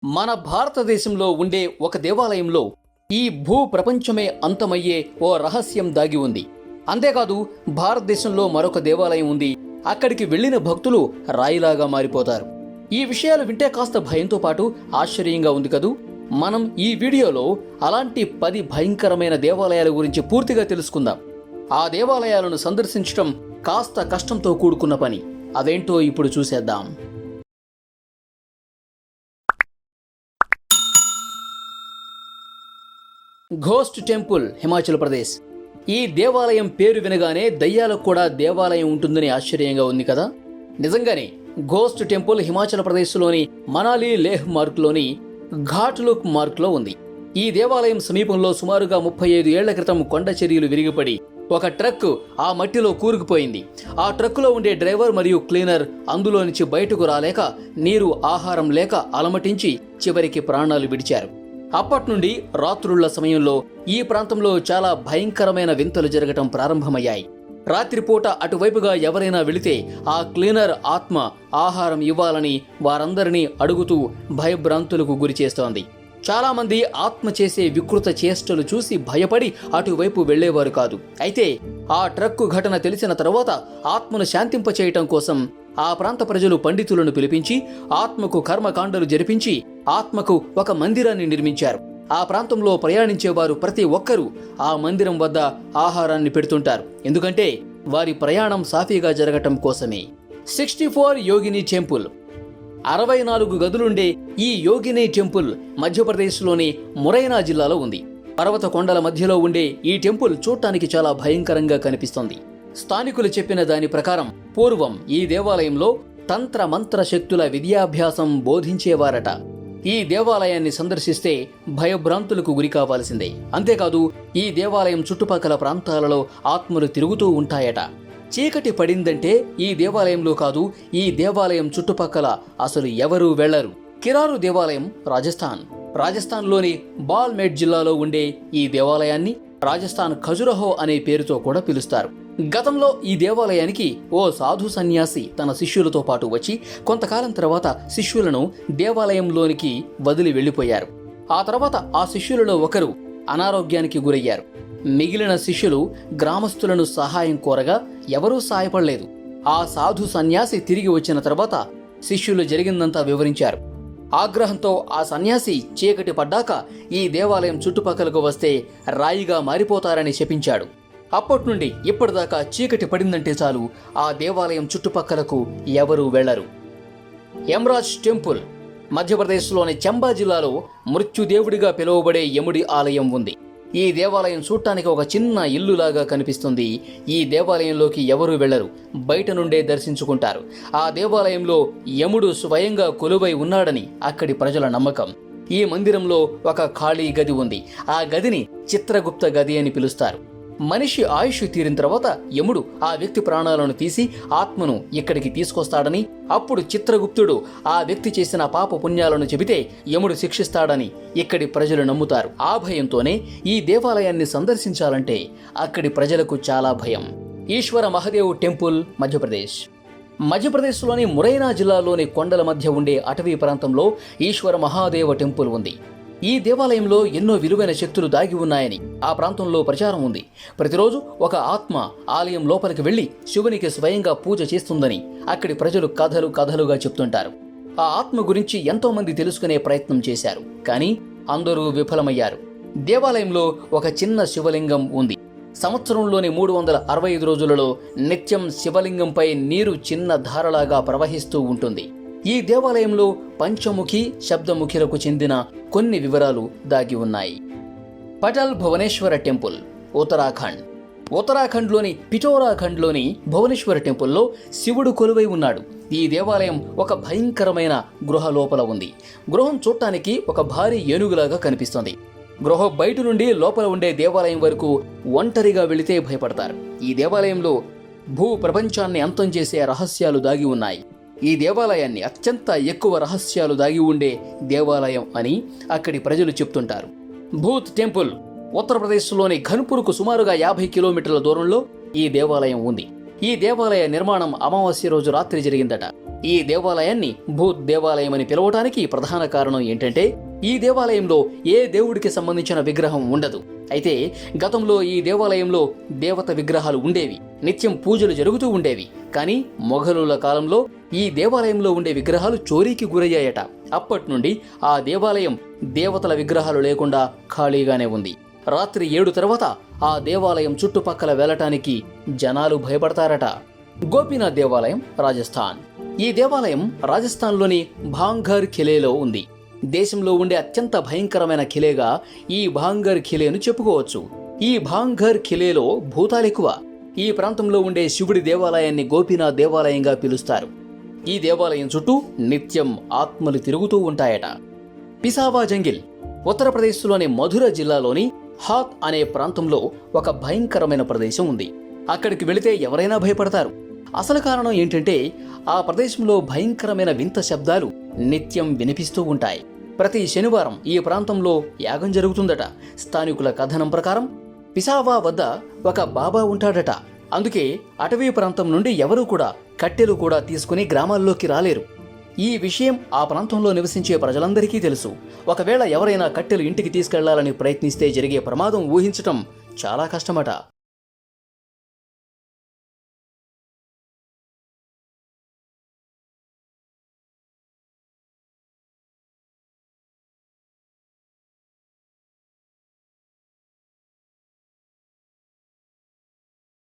మన భారతదేశంలో ఉండే ఒక దేవాలయంలో ఈ భూ ప్రపంచమే అంతమయ్యే ఓ రహస్యం దాగి ఉంది. అంతేకాదు భారతదేశంలో మరొక దేవాలయం ఉంది. అక్కడికి వెళ్లిన భక్తులు రాయిలాగా మారిపోతారు. ఈ విషయాలు వింటే కాస్త భయంతో పాటు ఆశ్చర్యంగా ఉంది కదూ. మనం ఈ వీడియోలో అలాంటి 10 భయంకరమైన దేవాలయాల గురించి పూర్తిగా తెలుసుకుందాం. ఆ దేవాలయాలను సందర్శించడం కాస్త కష్టంతో కూడుకున్న పని. అదేంటో ఇప్పుడు చూసేద్దాం. Ghost temple, Himachal Pradesh. ఈ దేవాలయం పేరు వినగానే దయ్యాలకు కూడా దేవాలయం ఉంటుందని ఆశ్చర్యంగా ఉంది కదా. నిజంగానే ఘోస్ట్ టెంపుల్ హిమాచల్ ప్రదేశ్లోని మనాలి లేహ్ మార్గ్లోని ఘాట్లుక్ మార్గ్లో ఉంది. ఈ దేవాలయం సమీపంలో సుమారుగా 35 ఏళ్ల క్రితం కొండ చర్యలు విరిగిపడి ఒక ట్రక్ ఆ మట్టిలో కూరుకుపోయింది. ఆ ట్రక్కులో ఉండే డ్రైవర్ మరియు క్లీనర్ అందులో నుంచి బయటకు రాలేక నీరు ఆహారం లేక అలమటించి చివరికి ప్రాణాలు విడిచారు. అప్పటి నుండి రాత్రుళ్ల సమయంలో ఈ ప్రాంతంలో చాలా భయంకరమైన వింతలు జరగటం ప్రారంభమయ్యాయి. రాత్రిపూట అటువైపుగా ఎవరైనా వెళితే ఆ క్లీనర్ ఆత్మ ఆహారం ఇవ్వాలని వారందరినీ అడుగుతూ భయభ్రాంతులకు గురి చేస్తోంది. చాలా మంది ఆత్మ చేసే వికృత చేష్టలు చూసి భయపడి అటువైపు వెళ్లేవారు కాదు. అయితే ఆ ట్రక్కు ఘటన తెలిసిన తర్వాత ఆత్మను శాంతింపచేయటం కోసం ఆ ప్రాంత ప్రజలు పండితులను పిలిపించి ఆత్మకు కర్మకాండలు జరిపించి ఆత్మకు ఒక మందిరాన్ని నిర్మించారు. ఆ ప్రాంతంలో ప్రయాణించేవారు ప్రతి ఒక్కరూ ఆ మందిరం వద్ద ఆహారాన్ని పెడుతుంటారు. ఎందుకంటే వారి ప్రయాణం సాఫీగా జరగటం కోసమే. 64 యోగిని టెంపుల్. 64 గదులుండే ఈ యోగిని టెంపుల్ మధ్యప్రదేశ్లోని మురైనా జిల్లాలో ఉంది. పర్వత కొండల మధ్యలో ఉండే ఈ టెంపుల్ చూడటానికి చాలా భయంకరంగా కనిపిస్తుంది. స్థానికులు చెప్పిన దాని ప్రకారం పూర్వం ఈ దేవాలయంలో తంత్ర మంత్ర శక్తుల విద్యాభ్యాసం బోధించేవారట. ఈ దేవాలయాన్ని సందర్శిస్తే భయభ్రాంతులకు గురి కావాల్సిందే. అంతేకాదు ఈ దేవాలయం చుట్టుపక్కల ప్రాంతాలలో ఆత్మలు తిరుగుతూ ఉంటాయట. చీకటి పడిందంటే ఈ దేవాలయంలో కాదు, ఈ దేవాలయం చుట్టుపక్కల అసలు ఎవరూ వెళ్లరు. కిరారు దేవాలయం, రాజస్థాన్లోని బాల్మేట్ జిల్లాలో ఉండే ఈ దేవాలయాన్ని రాజస్థాన్ ఖజురహో అనే పేరుతో కూడా పిలుస్తారు. గతంలో ఈ దేవాలయానికి ఓ సాధు సన్యాసి తన శిష్యులతో పాటు వచ్చి కొంతకాలం తర్వాత శిష్యులను దేవాలయంలోనికి వదిలి వెళ్లిపోయారు. ఆ తర్వాత ఆ శిష్యులలో ఒకరు అనారోగ్యానికి గురయ్యారు. మిగిలిన శిష్యులు గ్రామస్తులను సహాయం కోరగా ఎవరూ సాయపడలేదు. ఆ సాధు సన్యాసి తిరిగి వచ్చిన తర్వాత శిష్యులు జరిగిందంతా వివరించారు. ఆగ్రహంతో ఆ సన్యాసి చీకటి పడ్డాక ఈ దేవాలయం చుట్టుపక్కలకు వస్తే రాయిగా మారిపోతారని శపించాడు. అప్పటి నుండి ఇప్పటిదాకా చీకటి పడిందంటే చాలు ఆ దేవాలయం చుట్టుపక్కలకు ఎవరూ వెళ్లరు. యమరాజ్ టెంపుల్. మధ్యప్రదేశ్లోని చంబా జిల్లాలో మృత్యుదేవుడిగా పిలువబడే యముడి ఆలయం ఉంది. ఈ దేవాలయం చూడటానికి ఒక చిన్న ఇల్లులాగా కనిపిస్తుంది. ఈ దేవాలయంలోకి ఎవరూ వెళ్లరు, బయట నుండే దర్శించుకుంటారు. ఆ దేవాలయంలో యముడు స్వయంగా కొలువై ఉన్నాడని అక్కడి ప్రజల నమ్మకం. ఈ మందిరంలో ఒక ఖాళీ గది ఉంది. ఆ గదిని చిత్రగుప్త గది అని పిలుస్తారు. మనిషి ఆయుష్ తీరిన తర్వాత యముడు ఆ వ్యక్తి ప్రాణాలను తీసి ఆత్మను ఇక్కడికి తీసుకొస్తాడని, అప్పుడు చిత్రగుప్తుడు ఆ వ్యక్తి చేసిన పాప పుణ్యాలను చెబితే యముడు శిక్షిస్తాడని ఇక్కడి ప్రజలు నమ్ముతారు. ఆ భయంతోనే ఈ దేవాలయాన్ని సందర్శించాలంటే అక్కడి ప్రజలకు చాలా భయం. ఈశ్వర మహాదేవ్ టెంపుల్, మధ్యప్రదేశ్లోని మురైనా జిల్లాలోని కొండల మధ్య ఉండే అటవీ ప్రాంతంలో ఈశ్వర మహాదేవ టెంపుల్ ఉంది. ఈ దేవాలయంలో ఎన్నో విలువైన శక్తులు దాగి ఉన్నాయని ఆ ప్రాంతంలో ప్రచారం ఉంది. ప్రతిరోజు ఒక ఆత్మ ఆలయం లోపలికి వెళ్లి శివునికి స్వయంగా పూజ చేస్తుందని అక్కడి ప్రజలు కథలుగా చెప్తుంటారు. ఆ ఆత్మ గురించి ఎంతో మంది తెలుసుకునే ప్రయత్నం చేశారు, కానీ అందరూ విఫలమయ్యారు. దేవాలయంలో ఒక చిన్న శివలింగం ఉంది. సంవత్సరంలోని 365 రోజులలో నిత్యం శివలింగంపై నీరు చిన్న ధారలాగా ప్రవహిస్తూ ఉంటుంది. ఈ దేవాలయంలో పంచముఖి, శబ్దముఖిలకు చెందిన కొన్ని వివరాలు దాగి ఉన్నాయి. పటల్ భువనేశ్వర టెంపుల్, ఉత్తరాఖండ్లోని పిఠోరాఖండ్లోని భువనేశ్వర టెంపుల్లో శివుడు కొలువై ఉన్నాడు. ఈ దేవాలయం ఒక భయంకరమైన గృహ లోపల ఉంది. గృహం చూడటానికి ఒక భారీ ఏనుగులాగా కనిపిస్తుంది. గృహ బయట నుండి లోపల ఉండే దేవాలయం వరకు ఒంటరిగా వెళితే భయపడతారు. ఈ దేవాలయంలో భూ ప్రపంచాన్ని అంతం చేసే రహస్యాలు దాగి ఉన్నాయి. ఈ దేవాలయాన్ని అత్యంత ఎక్కువ రహస్యాలు దాగి ఉండే దేవాలయం అని అక్కడి ప్రజలు చెప్తుంటారు. భూత్ టెంపుల్. ఉత్తరప్రదేశ్లోని ఘన్పూర్కు సుమారుగా 50 కిలోమీటర్ల దూరంలో ఈ దేవాలయం ఉంది. ఈ దేవాలయ నిర్మాణం అమావాస్య రోజు రాత్రి జరిగిందట. ఈ దేవాలయాన్ని భూత్ దేవాలయం అని పిలవటానికి ప్రధాన కారణం ఏంటంటే ఈ దేవాలయంలో ఏ దేవుడికి సంబంధించిన విగ్రహం ఉండదు. అయితే గతంలో ఈ దేవాలయంలో దేవత విగ్రహాలు ఉండేవి, నిత్యం పూజలు జరుగుతూ ఉండేవి. కానీ మొఘలుల కాలంలో ఈ దేవాలయంలో ఉండే విగ్రహాలు చోరీకి గురయ్యాయట. అప్పటి నుండి ఆ దేవాలయం దేవతల విగ్రహాలు లేకుండా ఖాళీగానే ఉంది. రాత్రి 7 తర్వాత ఆ దేవాలయం చుట్టుపక్కల వెళ్లటానికి జనాలు భయపడతారట. గోపీనాథ్ దేవాలయం, రాజస్థాన్. ఈ దేవాలయం రాజస్థాన్లోని భాంఘర్ ఖిలేలో ఉంది. దేశంలో ఉండే అత్యంత భయంకరమైన ఖిలేగా ఈ భాంఘర్ ఖిలేను చెప్పుకోవచ్చు. ఈ భాంఘర్ ఖిలేలో భూతాలెక్కువ. ఈ ప్రాంతంలో ఉండే శివుడి దేవాలయాన్ని గోపీనాథ్ దేవాలయంగా పిలుస్తారు. ఈ దేవాలయం చుట్టూ నిత్యం ఆత్మలు తిరుగుతూ ఉంటాయట. పిసావా జంగిల్. ఉత్తరప్రదేశ్లోని మధుర జిల్లాలోని హాత్ అనే ప్రాంతంలో ఒక భయంకరమైన ప్రదేశం ఉంది. అక్కడికి వెళితే ఎవరైనా భయపడతారు. అసలు కారణం ఏంటంటే ఆ ప్రదేశంలో భయంకరమైన వింత శబ్దాలు నిత్యం వినిపిస్తూ ఉంటాయి. ప్రతి శనివారం ఈ ప్రాంతంలో యాగం జరుగుతుందట. స్థానికుల కథనం ప్రకారం పిసావా వద్ద ఒక బాబా ఉంటాడట. అందుకే అటవీ ప్రాంతం నుండి ఎవరూ కూడా కట్టెలు కూడా తీసుకుని గ్రామాల్లోకి రాలేరు. ఈ విషయం ఆ ప్రాంతంలో నివసించే ప్రజలందరికీ తెలుసు. ఒకవేళ ఎవరైనా కట్టెలు ఇంటికి తీసుకెళ్లాలని ప్రయత్నిస్తే జరిగే ప్రమాదం ఊహించటం చాలా కష్టమట.